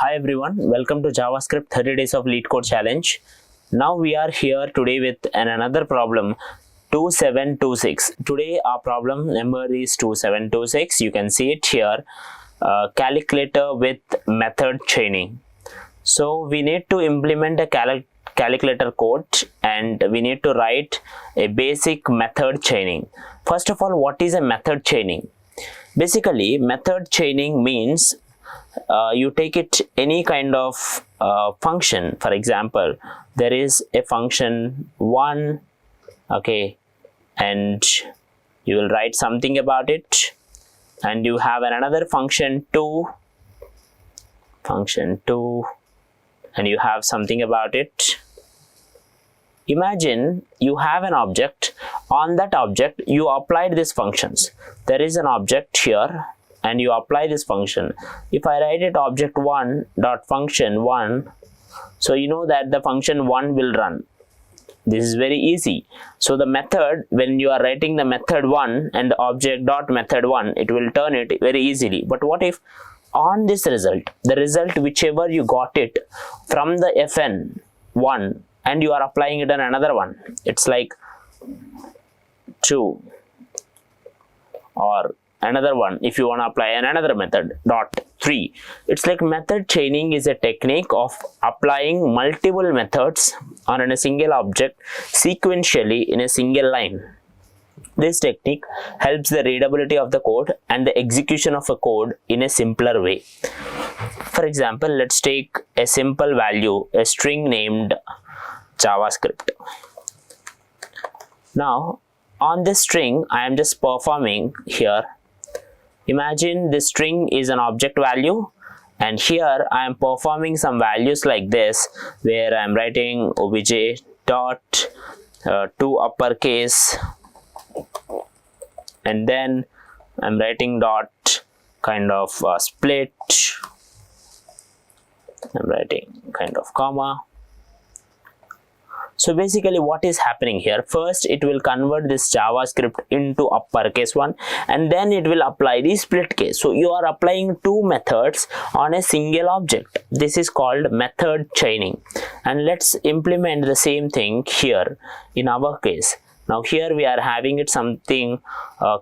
Hi everyone, welcome to JavaScript 30 days of lead code challenge. Now we are here today with another problem 2726. Today our problem number is 2726. You can see it here, calculator with method chaining. So we need to implement a calculator code and we need to write a basic method chaining. First of all, what is a method chaining? Basically, method chaining means you take it any kind of function. For example, there is a function 1, okay, and you will write something about it, and you have another function 2, and you have something about it. Imagine you have an object. On that object you applied these functions. There is an object here and you apply this function. If I write it object 1 dot function 1, so you know that the function 1 will run. This is very easy. So the method, when you are writing the method 1 and the object dot method 1, it will turn it very easily. But what if on this result, the result whichever you got it from the fn 1 and you are applying it on another one, it's like 2 or another one. If you want to apply another method dot 3, it's like method chaining is a technique of applying multiple methods on a single object sequentially in a single line. This technique helps the readability of the code and the execution of a code in a simpler way. For example, let's take a simple value, a string named JavaScript. Now on this string I am just performing here. Imagine this string is an object value, and here I am performing some values like this, where I am writing obj dot to uppercase, and then I'm writing dot kind of split, I'm writing kind of comma. So basically what is happening here, first it will convert this JavaScript into uppercase 1 and then it will apply the split case. So you are applying two methods on a single object. This is called method chaining. And let's implement the same thing here in our case. Now here we are having it something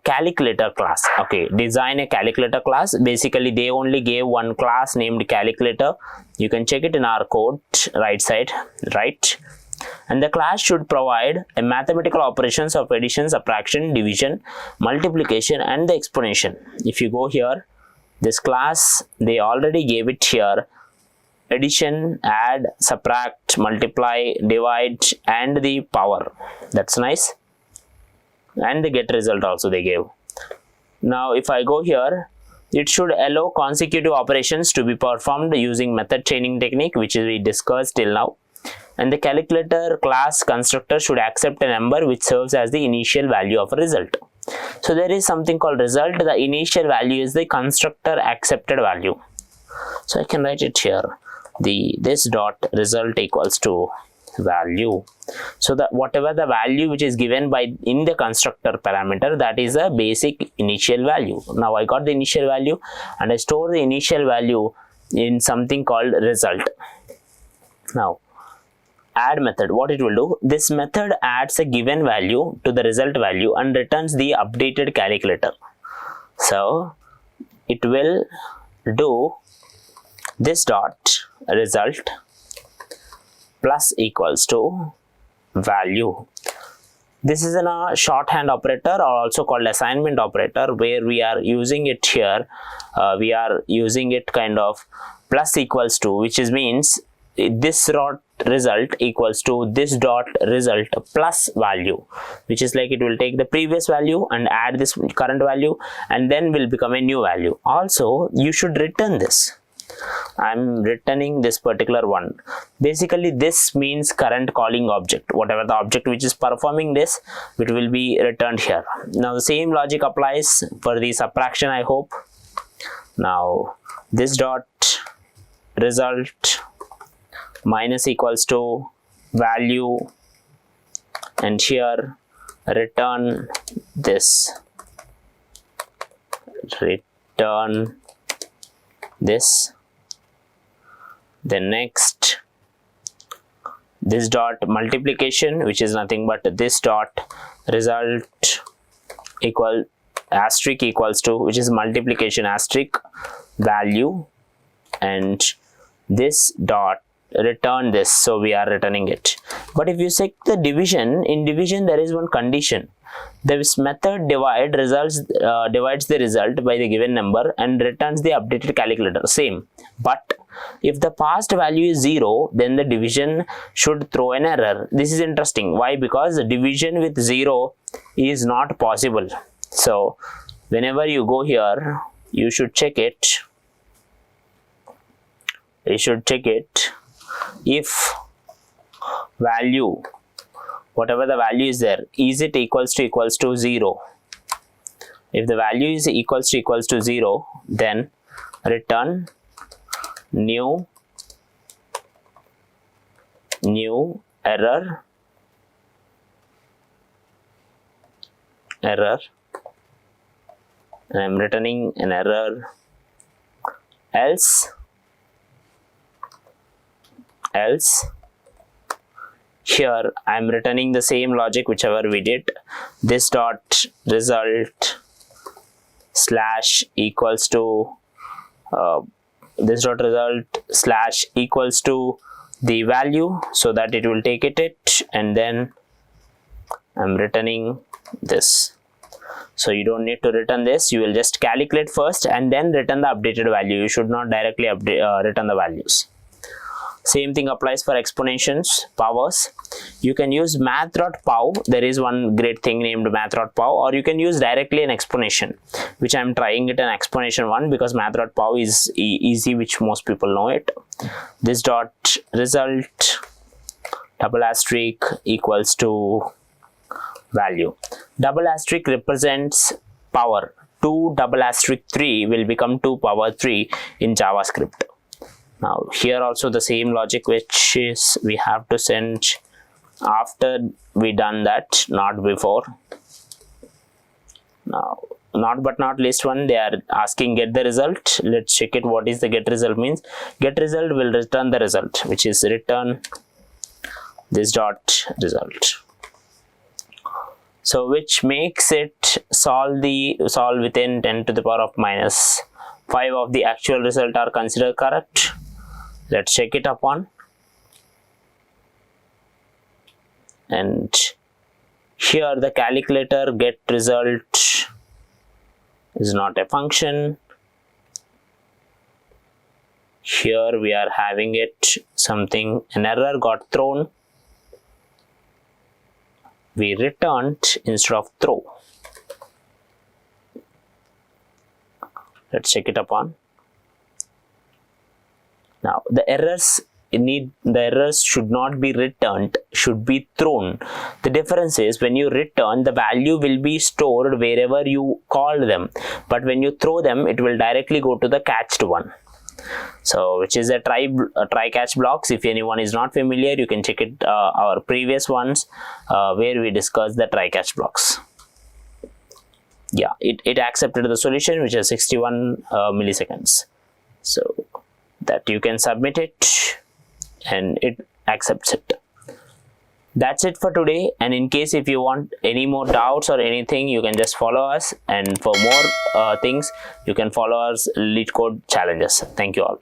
calculator class. Okay, design a calculator class. Basically they only gave one class named calculator. You can check it in our code right side, right? And the class should provide a mathematical operations of addition, subtraction, division, multiplication and the exponential. If you go here, this class they already gave it here: addition, add, subtract, multiply, divide and the power. That's nice. And the get result also they gave. Now if I go here, it should allow consecutive operations to be performed using method chaining technique, which we discussed till now. And the calculator class constructor should accept a number which serves as the initial value of a result. So there is something called result. The initial value is the constructor accepted value. So I can write it here. This dot result equals to value. So that whatever the value which is given by in the constructor parameter, that is a basic initial value. Now I got the initial value and I store the initial value in something called result. Now add method, what it will do, this method adds a given value to the result value and returns the updated calculator. So it will do this dot result plus equals to value. This is a shorthand operator, or also called assignment operator, where we are using it here. We are using it kind of plus equals to, which is means this dot result equals to this dot result plus value, which is like it will take the previous value and add this current value and then will become a new value. Also you should return this. I'm returning this particular one. Basically this means current calling object. Whatever the object which is performing this, it will be returned here. Now the same logic applies for the subtraction, I hope. Now this dot result minus equals to value, and here return this, Then next, this dot multiplication, which is nothing but this dot result equal asterisk equals to, which is multiplication asterisk value, and this dot return this, so we are returning it. But if you check the division, in division there is one condition. This method divides the result by the given number and returns the updated calculator, same. But if the past value is 0, then the division should throw an error. This is interesting. Why? Because the division with 0 is not possible. So whenever you go here, you should check it. If value, whatever the value is there, is it equals to 0? If the value is equals to 0, then return new error, and I'm returning an error. Else here I'm returning the same logic whichever we did. This dot result slash equals to this dot result slash equals to the value, so that it will take it, and then I'm returning this. So you don't need to return this, you will just calculate first and then return the updated value. You should not directly return the values. Same thing applies for exponentials, powers. You can use math.pow. There is one great thing named math.pow, or you can use directly an explanation, which I'm trying it an explanation one because math.pow is easy, which most people know it. This dot result double asterisk equals to value. Double asterisk represents power. 2 double asterisk 3 will become 2 power 3 in JavaScript. Now here also the same logic, which is we have to send after we done that, not before. Now not but not least one, they are asking get the result. Let's check it. What is the get result means? Get result will return the result, which is return this dot result. So which makes it solve within 10 to the power of minus 5 of the actual result are considered correct. Let's check it upon. And here the calculator get result is not a function. Here we are having it something, an error got thrown. We returned instead of throw. Let's check it upon. Now the errors should not be returned, should be thrown. The difference is when you return, the value will be stored wherever you call them, but when you throw them, it will directly go to the catched one. So which is a try catch blocks. If anyone is not familiar, you can check it our previous ones where we discussed the try catch blocks. Yeah, it accepted the solution, which is 61 milliseconds. So that you can submit it and it accepts it. That's it for today, and in case if you want any more doubts or anything, you can just follow us, and for more things you can follow us LeetCode challenges. Thank you all.